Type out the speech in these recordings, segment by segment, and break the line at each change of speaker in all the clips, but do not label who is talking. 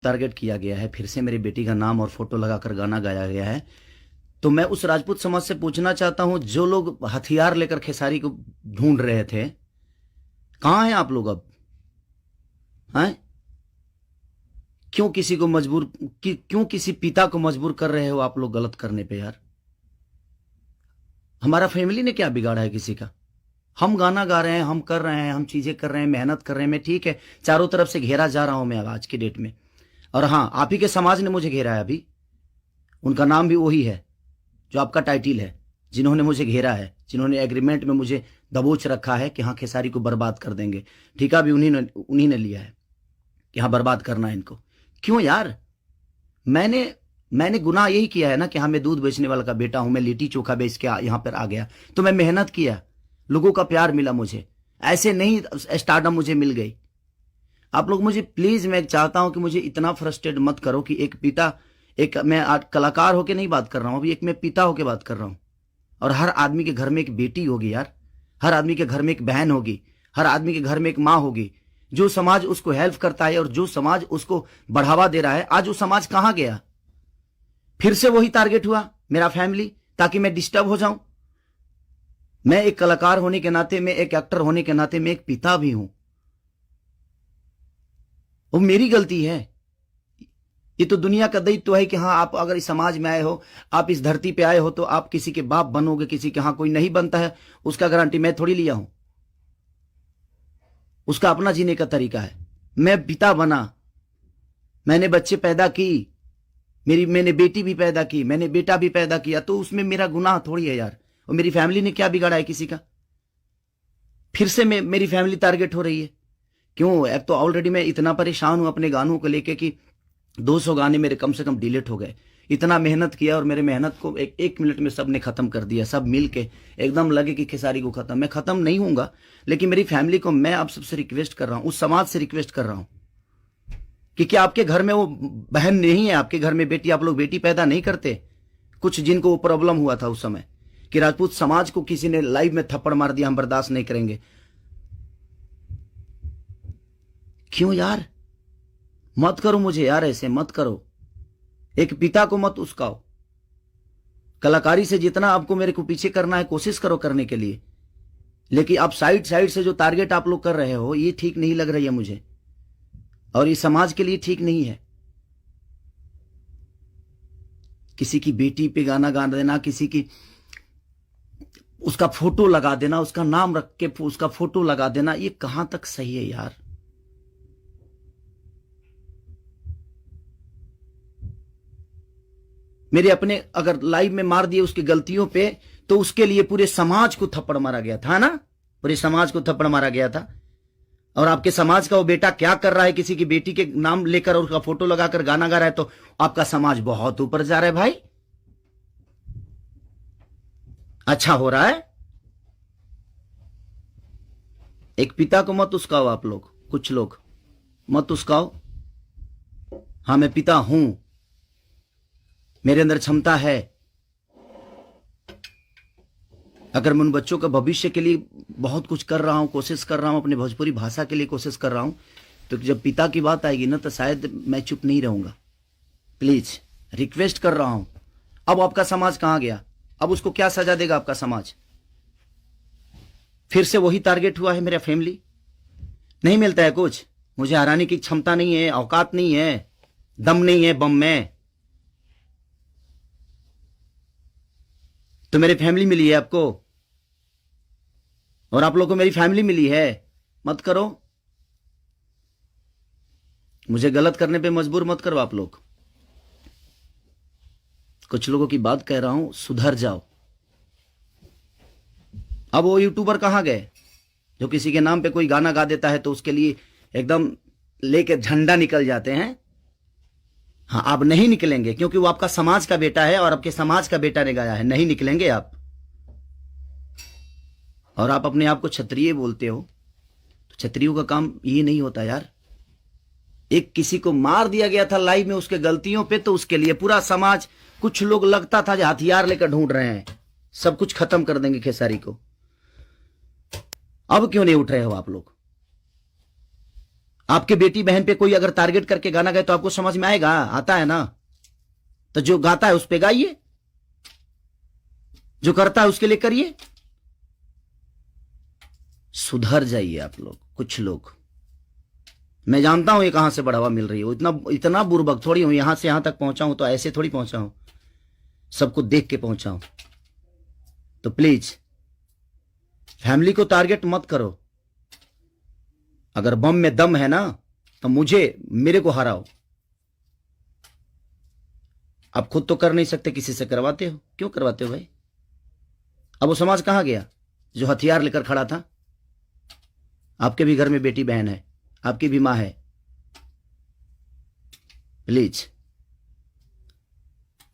Target किया गया है, फिर से मेरी बेटी का नाम और फोटो लगाकर गाना गाया गया है। तो मैं उस राजपूत समाज से पूछना चाहता हूं, जो लोग हथियार लेकर खेसारी को ढूंढ रहे थे, कहां हैं आप लोग अब? हैं? क्यों किसी को मजबूर क्यों किसी पिता को मजबूर कर रहे हो आप लोग गलत करने पे यार? हमारा फैमिली ने क्या बिगाड़ा है किसी का? हम गाना गा रहे हैं, हम कर रहे हैं, हम चीजें कर रहे हैं, मेहनत कर रहे हैं। मैं ठीक है, चारों तरफ से घेरा जा रहा हूं मैं आज की डेट में। और हाँ, आप ही के समाज ने मुझे घेरा है अभी। उनका नाम भी वही है जो आपका टाइटिल है, जिन्होंने मुझे घेरा है, जिन्होंने एग्रीमेंट में मुझे दबोच रखा है कि हाँ खेसारी को बर्बाद कर देंगे। ठेका भी उन्हीं ने लिया है कि हाँ बर्बाद करना है इनको। क्यों यार? मैंने गुनाह यही किया है ना कि हाँ मैं दूध बेचने वाला का बेटा हूं, मैं लिट्टी चोखा बेच के यहां पर आ गया, तो मैं मेहनत किया, लोगों का प्यार मिला मुझे। ऐसे नहीं स्टारडम मुझे मिल गई। आप लोग मुझे प्लीज, मैं चाहता हूं कि मुझे इतना फ्रस्ट्रेट मत करो कि एक पिता, एक मैं आज कलाकार होके नहीं बात कर रहा हूं, अभी एक मैं पिता होके बात कर रहा हूं। और हर आदमी के घर में एक बेटी होगी यार, हर आदमी के घर में एक बहन होगी, हर आदमी के घर में एक माँ होगी। जो समाज उसको हेल्प करता है और जो समाज उसको बढ़ावा दे रहा है, आज वो समाज कहां गया? फिर से वही टारगेट हुआ, मेरा फैमिली, ताकि मैं डिस्टर्ब हो जाऊं। मैं एक कलाकार होने के नाते, मैं एक एक्टर होने के नाते, मैं एक पिता भी हूं। वो मेरी गलती है। ये तो दुनिया का दायित्व है कि हाँ आप अगर इस समाज में आए हो, आप इस धरती पे आए हो, तो आप किसी के बाप बनोगे, किसी के। हाँ कोई नहीं बनता है, उसका गारंटी मैं थोड़ी लिया हूं। उसका अपना जीने का तरीका है। मैं पिता बना, मैंने बच्चे पैदा की, मैंने बेटी भी पैदा की, मैंने बेटा भी पैदा किया, तो उसमें मेरा गुनाह थोड़ी है यार। और मेरी फैमिली ने क्या बिगाड़ा है किसी का? फिर से मेरी फैमिली टारगेट हो रही है। क्यों? अब तो ऑलरेडी मैं इतना परेशान हूं अपने गानों को लेके कि 200 गाने मेरे कम से कम डिलीट हो गए। इतना मेहनत किया और मेरे मेहनत को एक मिनट में सब ने खत्म कर दिया। सब मिल के एकदम लगे कि खेसारी को खत्म। मैं खत्म नहीं हूंगा, लेकिन मेरी फैमिली को मैं आप सबसे रिक्वेस्ट कर रहा हूं, उस समाज से रिक्वेस्ट कर रहा हूं कि क्या आपके घर में वो बहन नहीं है, आपके घर में बेटी, आप लोग बेटी पैदा नहीं करते? कुछ जिनको वो प्रॉब्लम हुआ था उस समय कि राजपूत समाज को किसी ने लाइव में थप्पड़ मार दिया, हम बर्दाश्त नहीं करेंगे। क्यों यार? मत करो मुझे यार, ऐसे मत करो। एक पिता को मत उस्काओ। कलाकारी से जितना आपको मेरे को पीछे करना है, कोशिश करो करने के लिए, लेकिन आप साइड से जो टारगेट आप लोग कर रहे हो, ये ठीक नहीं लग रही है मुझे, और ये समाज के लिए ठीक नहीं है। किसी की बेटी पे गाना गा देना, किसी की उसका फोटो लगा देना, उसका नाम रख के उसका फोटो लगा देना, ये कहां तक सही है यार? मेरे अपने अगर लाइव में मार दिए उसकी गलतियों पे, तो उसके लिए पूरे समाज को थप्पड़ मारा गया था ना, पूरे समाज को थप्पड़ मारा गया था। और आपके समाज का वो बेटा क्या कर रहा है, किसी की बेटी के नाम लेकर और उसका फोटो लगाकर गाना गा रहा है, तो आपका समाज बहुत ऊपर जा रहा है भाई। अच्छा हो रहा है। एक पिता को मत उस्काओ आप लोग, कुछ लोग मत उस्काओ। हाँ मैं पिता हूं, मेरे अंदर क्षमता है। अगर मैं उन बच्चों का भविष्य के लिए बहुत कुछ कर रहा हूं, कोशिश कर रहा हूं, अपने भोजपुरी भाषा के लिए कोशिश कर रहा हूं, तो जब पिता की बात आएगी ना, तो शायद मैं चुप नहीं रहूंगा। प्लीज रिक्वेस्ट कर रहा हूं। अब आपका समाज कहां गया? अब उसको क्या सजा देगा आपका समाज? फिर से वही टारगेट हुआ है मेरा फैमिली। नहीं मिलता है कुछ, मुझे हराने की क्षमता नहीं है, औकात नहीं है, दम नहीं है बम में। तो मेरी फैमिली मिली है आपको, और आप लोगों को मेरी फैमिली मिली है। मत करो मुझे, गलत करने पे मजबूर मत करो आप लोग। कुछ लोगों की बात कह रहा हूं, सुधर जाओ। अब वो यूट्यूबर कहां गए जो किसी के नाम पे कोई गाना गा देता है तो उसके लिए एकदम लेके झंडा निकल जाते हैं? हाँ आप नहीं निकलेंगे, क्योंकि वो आपका समाज का बेटा है और आपके समाज का बेटा ने गाया है। नहीं निकलेंगे आप। और आप अपने आप को क्षत्रिय बोलते हो, तो क्षत्रियों का काम ये नहीं होता यार। एक किसी को मार दिया गया था लाइव में उसके गलतियों पे, तो उसके लिए पूरा समाज, कुछ लोग लगता था जो हथियार लेकर ढूंढ रहे हैं, सब कुछ खत्म कर देंगे खेसारी को। अब क्यों नहीं उठ रहे हो आप लोग? आपके बेटी बहन पे कोई अगर टारगेट करके गाना गाए तो आपको समझ में आएगा? आता है ना? तो जो गाता है उस पे गाइए, जो करता है उसके लिए करिए। सुधर जाइए आप लोग, कुछ लोग। मैं जानता हूं ये कहां से बढ़ावा मिल रही है, इतना बुर्बक थोड़ी हूं। यहां से यहां तक पहुंचा हूं तो ऐसे थोड़ी पहुंचा हूं, सबको देख के पहुंचा हूं। तो प्लीज फैमिली को टारगेट मत करो। अगर बम में दम है ना तो मेरे को हराओ। आप खुद तो कर नहीं सकते, किसी से करवाते हो। क्यों करवाते हो भाई? अब वो समाज कहां गया जो हथियार लेकर खड़ा था? आपके भी घर में बेटी बहन है, आपकी भी मां है। प्लीज,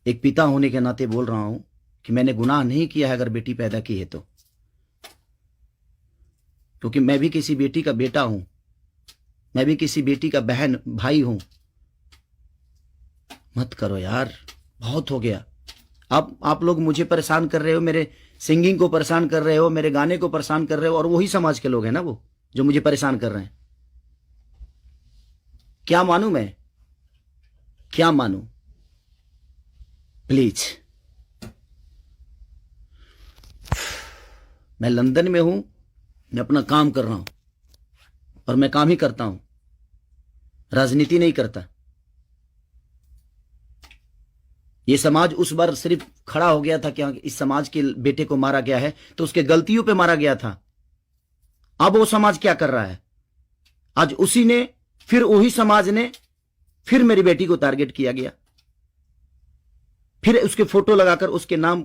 एक पिता होने के नाते बोल रहा हूं कि मैंने गुनाह नहीं किया है अगर बेटी पैदा की है तो, क्योंकि मैं भी किसी बेटी का बेटा हूं, मैं भी किसी बेटी का बहन भाई हूं। मत करो यार, बहुत हो गया। अब आप लोग मुझे परेशान कर रहे हो, मेरे सिंगिंग को परेशान कर रहे हो, मेरे गाने को परेशान कर रहे हो, और वही समाज के लोग हैं ना वो जो मुझे परेशान कर रहे हैं। क्या मानूं मैं? क्या मानूं? प्लीज, मैं लंदन में हूं, मैं अपना काम कर रहा हूं और मैं काम ही करता हूं, राजनीति नहीं करता। ये समाज उस बार सिर्फ खड़ा हो गया था कि इस समाज के बेटे को मारा गया है तो उसके गलतियों पे मारा गया था। अब वो समाज क्या कर रहा है? आज उसी ने, फिर वही समाज ने, फिर मेरी बेटी को टारगेट किया गया, फिर उसके फोटो लगाकर उसके नाम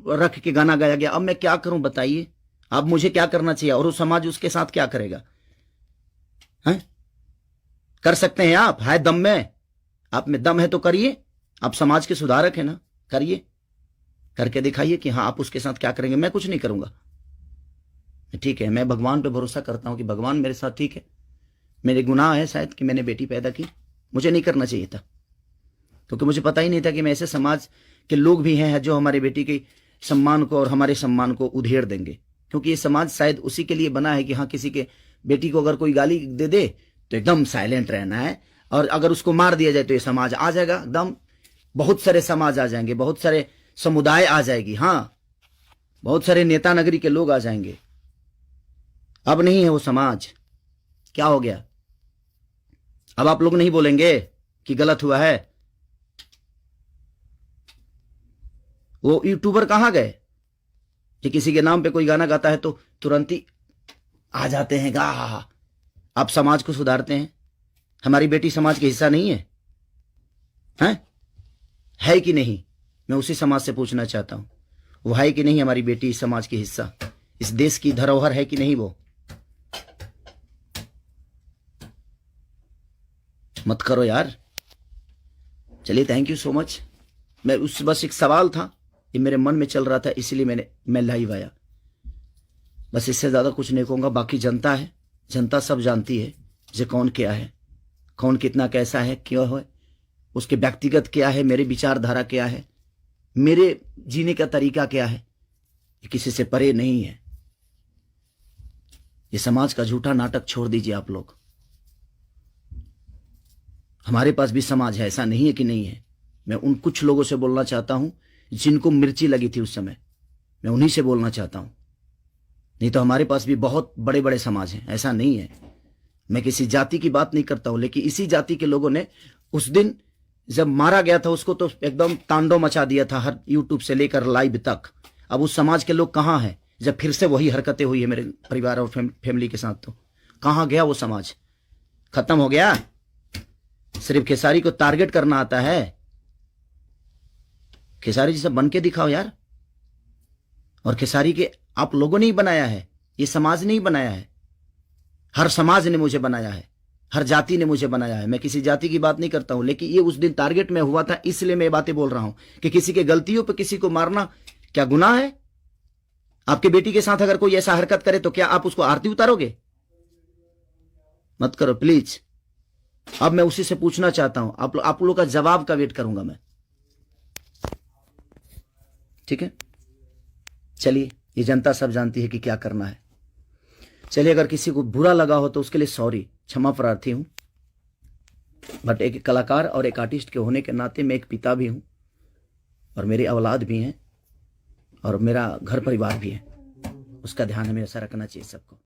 रख के गाना गाया गया। अब मैं क्या करूं बताइए? अब मुझे क्या करना चाहिए और वो समाज उसके साथ क्या करेगा? हैं? कर सकते हैं आप, है दम में, आप में दम है तो करिए। आप समाज के सुधारक है ना, करिए, करके दिखाइए कि हाँ आप उसके साथ क्या करेंगे। मैं कुछ नहीं करूंगा, ठीक है। मैं भगवान पे भरोसा करता हूं कि भगवान मेरे साथ ठीक है। मेरे गुनाह है शायद कि मैंने बेटी पैदा की, मुझे नहीं करना चाहिए था, क्योंकि मुझे पता ही नहीं था कि मैं ऐसे समाज के लोग भी हैं जो हमारी बेटी के सम्मान को और हमारे सम्मान को उधेड़ देंगे। क्योंकि ये समाज शायद उसी के लिए बना है कि हाँ किसी के बेटी को अगर कोई गाली दे दे तो एकदम साइलेंट रहना है, और अगर उसको मार दिया जाए तो ये समाज आ जाएगा एकदम। बहुत सारे समाज आ जाएंगे, बहुत सारे समुदाय आ जाएगी, हाँ बहुत सारे नेता नगरी के लोग आ जाएंगे। अब नहीं है वो समाज। क्या हो गया? अब आप लोग नहीं बोलेंगे कि गलत हुआ है? वो यूट्यूबर कहां गए कि किसी के नाम पे कोई गाना गाता है तो तुरंत ही आ जाते हैं गा? आप समाज को सुधारते हैं। हमारी बेटी समाज का हिस्सा नहीं है? है कि नहीं? मैं उसी समाज से पूछना चाहता हूं, वो है कि नहीं हमारी बेटी इस समाज की हिस्सा? इस देश की धरोहर है कि नहीं वो? मत करो यार। चलिए, थैंक यू सो मच। बस एक सवाल था, ये मेरे मन में चल रहा था, इसलिए मैं लाइव आया। बस इससे ज्यादा कुछ नहीं कहूंगा। बाकी जनता है, जनता सब जानती है जे कौन क्या है, कौन कितना कैसा है, क्यों है, उसके व्यक्तिगत क्या है, मेरे विचारधारा क्या है, मेरे जीने का तरीका क्या है, ये किसी से परे नहीं है। ये समाज का झूठा नाटक छोड़ दीजिए आप लोग। हमारे पास भी समाज है, ऐसा नहीं है कि नहीं है। मैं उन कुछ लोगों से बोलना चाहता हूं जिनको मिर्ची लगी थी उस समय, मैं उन्हीं से बोलना चाहता हूं। नहीं तो हमारे पास भी बहुत बड़े बड़े समाज हैं, ऐसा नहीं है। मैं किसी जाति की बात नहीं करता हूं, लेकिन इसी जाति के लोगों ने उस दिन जब मारा गया था उसको तो एकदम तांडव मचा दिया था, हर यूट्यूब से लेकर लाइव तक। अब उस समाज के लोग कहां हैं जब फिर से वही हरकतें हुई है मेरे परिवार और फैमिली के साथ? तो कहां गया वो समाज? खत्म हो गया? सिर्फ खेसारी को टारगेट करना आता है? खेसारी जैसा बन के दिखाओ यार। और खेसारी के आप लोगों ने ही बनाया है, ये समाज ने ही बनाया है। हर समाज ने मुझे बनाया है, हर जाति ने मुझे बनाया है। मैं किसी जाति की बात नहीं करता हूं, लेकिन ये उस दिन टारगेट में हुआ था, इसलिए मैं ये बातें बोल रहा हूं कि किसी के गलतियों पर किसी को मारना क्या गुनाह है? आपके बेटी के साथ अगर कोई ऐसा हरकत करे तो क्या आप उसको आरती उतारोगे? मत करो प्लीज। अब मैं उसी से पूछना चाहता हूं, आप लोग का जवाब का वेट करूंगा मैं, ठीक है? चलिए, ये जनता सब जानती है कि क्या करना है। चलिए, अगर किसी को बुरा लगा हो तो उसके लिए सॉरी, क्षमा प्रार्थी हूं। बट एक कलाकार और एक आर्टिस्ट के होने के नाते मैं एक पिता भी हूँ और मेरी औलाद भी हैं और मेरा घर परिवार भी है, उसका ध्यान हमेशा रखना चाहिए सबको।